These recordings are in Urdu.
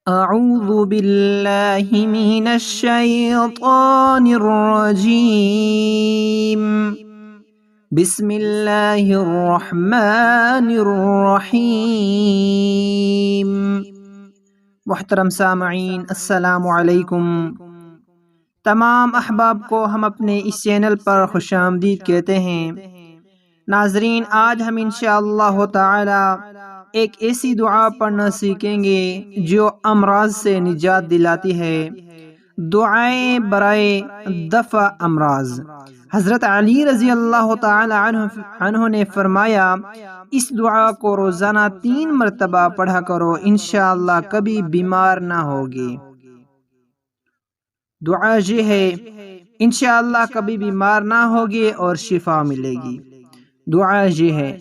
اعوذ باللہ من الشیطان الرجیم بسم اللہ الرحمن الرحیم۔ محترم سامعین، السلام علیکم۔ تمام احباب کو ہم اپنے اس چینل پر خوش آمدید کہتے ہیں۔ ناظرین، آج ہم انشاءاللہ تعالی ایک ایسی دعا پڑھنا سیکھیں گے جو امراض سے نجات دلاتی ہے۔ دعائیں برائے دفع امراض۔ حضرت علی رضی اللہ تعالی عنہ نے فرمایا، اس دعا کو روزانہ 3 مرتبہ پڑھا کرو، انشاءاللہ کبھی بیمار نہ ہوگی۔ دعا یہ ہے، انشاءاللہ کبھی بیمار نہ ہوگی اور شفا ملے گی۔ دعا یہ ہے،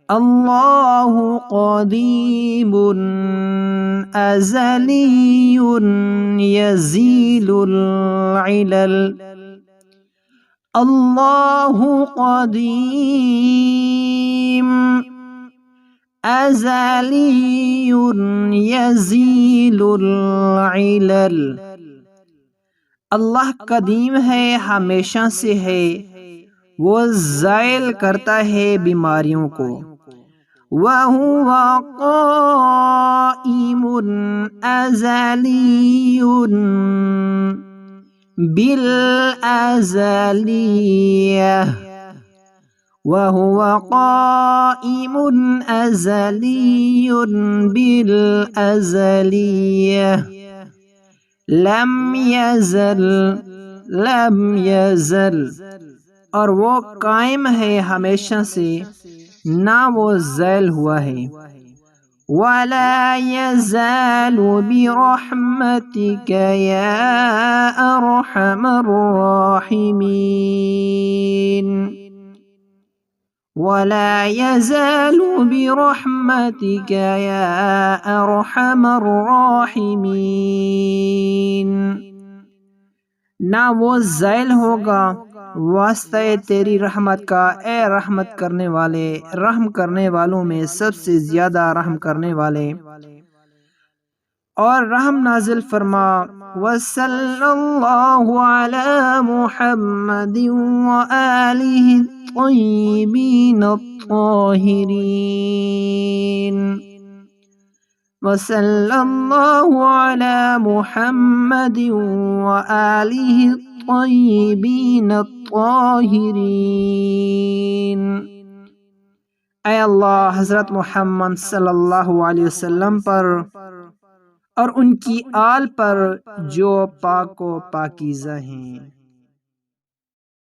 اللہ قدیم ازلی یزیل العلل۔ اللہ قدیم ازلی یزیل العلل۔ اللہ قدیم ہے، ہمیشہ سے ہے، وہ زائل کرتا ہے بیماریوں کو۔ وَهُوَ قَائِمٌ أَزَلِيٌّ بِالْأَزَلِيَّةِ وَهُوَ قَائِمٌ أَزَلِيٌّ بِالْأَزَلِيَّةِ لم یزل اور وہ قائم ہے ہمیشہ سے، نہ وہ زائل ہوا ہے۔ وَلَا يَزَالُ بِرَحْمَتِكَ يَا أَرْحَمَ الرَّاحِمِينَ۔ وَلَا يَزَالُ بِرَحْمَتِكَ يَا أَرْحَمَ الرَّاحِمِينَ۔ نہ وہ زائل ہوگا واسطہ تیری رحمت کا، اے رحمت کرنے والے، رحم کرنے والوں میں سب سے زیادہ رحم کرنے والے۔ اور رحم نازل فرما۔ وصلی اللہ علی محمد وآلہ الطیبین الطاہرین۔ وصلی اللہ علی محمد وآلہ الطیبین الطاہرین۔ اے اللہ، حضرت محمد صلی اللہ علیہ وسلم پر اور ان کی آل پر جو پاک و پاکیزہ ہیں۔